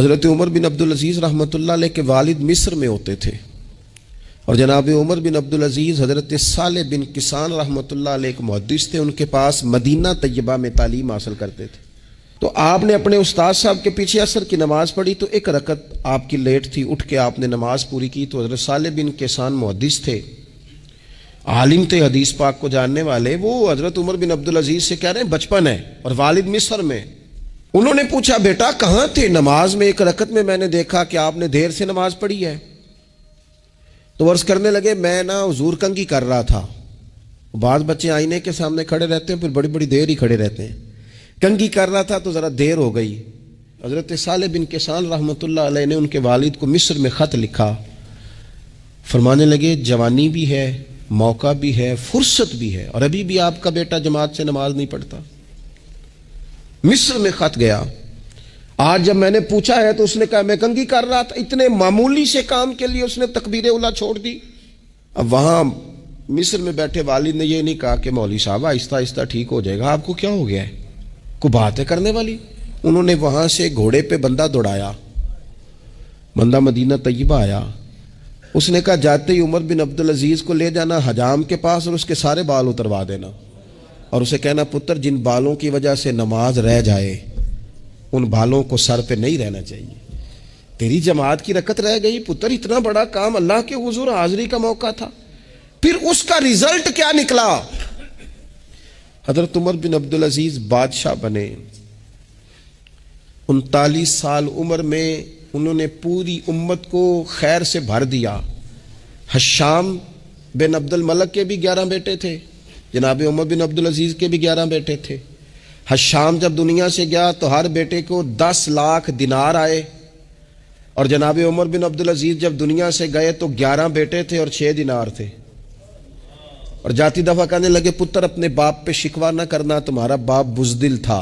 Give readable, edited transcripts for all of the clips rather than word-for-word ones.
حضرت عمر بن عبدالعزیز رحمۃ اللہ علیہ کے والد مصر میں ہوتے تھے، اور جناب عمر بن عبدالعزیز حضرت صالح بن کسان رحمۃ اللہ علیہ کے محدث تھے، ان کے پاس مدینہ طیبہ میں تعلیم حاصل کرتے تھے۔ تو آپ نے اپنے استاد صاحب کے پیچھے عصر کی نماز پڑھی تو ایک رکعت آپ کی لیٹ تھی، اٹھ کے آپ نے نماز پوری کی تو حضرت صالح بن کسان محدث تھے، عالم تھے، حدیث پاک کو جاننے والے، وہ حضرت عمر بن عبدالعزیز سے کہہ رہے ہیں بچپن ہے اور والد مصر میں۔ انہوں نے پوچھا بیٹا کہاں تھے؟ نماز میں ایک رکعت میں نے دیکھا کہ آپ نے دیر سے نماز پڑھی ہے۔ تو عرض کرنے لگے میں حضور کنگھی کر رہا تھا۔ بعض بچے آئینے کے سامنے کھڑے رہتے ہیں، پھر بڑی بڑی دیر ہی کھڑے رہتے ہیں۔ کنگھی کر رہا تھا تو ذرا دیر ہو گئی۔ حضرت صالح بن کسان رحمۃ اللہ علیہ نے ان کے والد کو مصر میں خط لکھا، فرمانے لگے جوانی بھی ہے، موقع بھی ہے، فرصت بھی ہے، اور ابھی بھی آپ کا بیٹا جماعت سے نماز نہیں پڑھتا۔ مصر میں خط گیا۔ آج جب میں نے پوچھا ہے تو اس نے کہا میں کنگھی کر رہا تھا۔ اتنے معمولی سے کام کے لیے اس نے تکبیر اولیٰ چھوڑ دی۔ اب وہاں مصر میں بیٹھے والد نے یہ نہیں کہا کہ مولوی صاحب آہستہ آہستہ ٹھیک ہو جائے گا، آپ کو کیا ہو گیا ہے، کوئی بات ہے کرنے والی؟ انہوں نے وہاں سے گھوڑے پہ بندہ دوڑایا، بندہ مدینہ طیبہ آیا۔ اس نے کہا جاتے ہی عمر بن عبدالعزیز کو لے جانا حجام کے پاس اور اس کے سارے بال اتروا دینا، اور اسے کہنا پتر جن بالوں کی وجہ سے نماز رہ جائے ان بالوں کو سر پہ نہیں رہنا چاہیے، تیری جماعت کی رکعت رہ گئی پتر، اتنا بڑا کام، اللہ کے حضور حاضری کا موقع تھا۔ پھر اس کا رزلٹ کیا نکلا؟ حضرت عمر بن عبدالعزیز بادشاہ بنے، 39 سال عمر میں انہوں نے پوری امت کو خیر سے بھر دیا۔ حشام بن عبد الملک کے بھی 11 بیٹے تھے، جناب عمر بن عبدالعزیز کے بھی 11 بیٹے تھے۔ حشام جب دنیا سے گیا تو ہر بیٹے کو 10 لاکھ دینار آئے، اور جناب عمر بن عبدالعزیز جب دنیا سے گئے تو 11 بیٹے تھے اور 6 دینار تھے۔ اور جاتی دفعہ کہنے لگے پتر اپنے باپ پہ شکوہ نہ کرنا، تمہارا باپ بزدل تھا،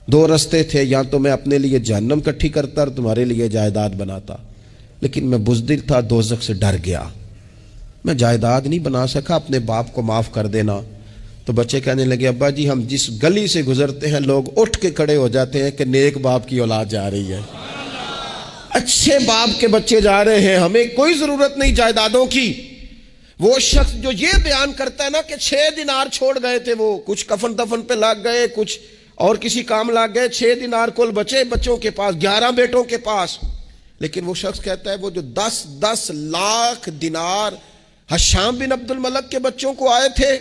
2 رستے تھے، یا تو میں اپنے لیے جہنم کٹھی کرتا اور تمہارے لیے جائیداد بناتا، لیکن میں بزدل تھا، دوزخ سے ڈر گیا، میں جائیداد نہیں بنا سکا، اپنے باپ کو معاف کر دینا۔ تو بچے کہنے لگے ابا جی ہم جس گلی سے گزرتے ہیں لوگ اٹھ کے کھڑے ہو جاتے ہیں کہ نیک باپ کی اولاد جا رہی ہے، اچھے باپ کے بچے جا رہے ہیں، ہمیں کوئی ضرورت نہیں جائیدادوں کی۔ وہ شخص جو یہ بیان کرتا ہے نا کہ 6 دینار چھوڑ گئے تھے، وہ کچھ کفن دفن پہ لگ گئے، کچھ اور کسی کام لگ گئے، 6 دینار کل بچے بچوں کے پاس، 11 بیٹوں کے پاس، لیکن وہ شخص کہتا ہے وہ جو 10 لاکھ دینار حشام بن عبد الملک کے بچوں کو آئے تھے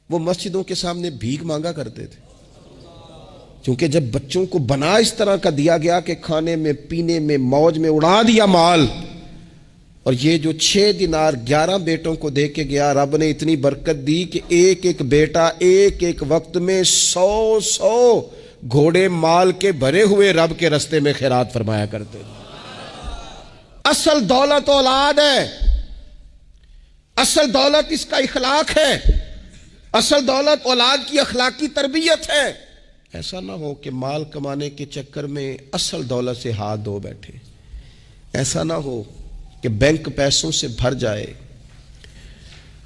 وہ مسجدوں کے سامنے بھیک مانگا کرتے تھے، کیونکہ جب بچوں کو بنا اس طرح کا دیا گیا کہ کھانے میں پینے میں موج میں اڑا دیا مال، اور یہ جو 6 دینار 11 بیٹوں کو دے کے گیا، رب نے اتنی برکت دی کہ ایک ایک بیٹا ایک ایک وقت میں 100 گھوڑے مال کے بھرے ہوئے رب کے رستے میں خیرات فرمایا کرتے تھے۔ اصل دولت اولاد ہے، اصل دولت اس کا اخلاق ہے، اصل دولت اولاد کی اخلاقی تربیت ہے۔ ایسا نہ ہو کہ مال کمانے کے چکر میں اصل دولت سے ہاتھ دھو بیٹھے، ایسا نہ ہو کہ بینک پیسوں سے بھر جائے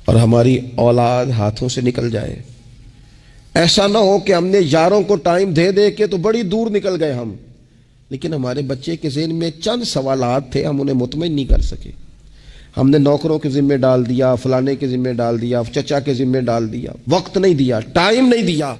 اور ہماری اولاد ہاتھوں سے نکل جائے، ایسا نہ ہو کہ ہم نے یاروں کو ٹائم دے دے کے تو بڑی دور نکل گئے ہم، لیکن ہمارے بچے کے ذہن میں چند سوالات تھے، ہم انہیں مطمئن نہیں کر سکے، ہم نے نوکروں کے ذمہ ڈال دیا، فلانے کے ذمہ ڈال دیا، چچا کے ذمہ ڈال دیا، وقت نہیں دیا، ٹائم نہیں دیا۔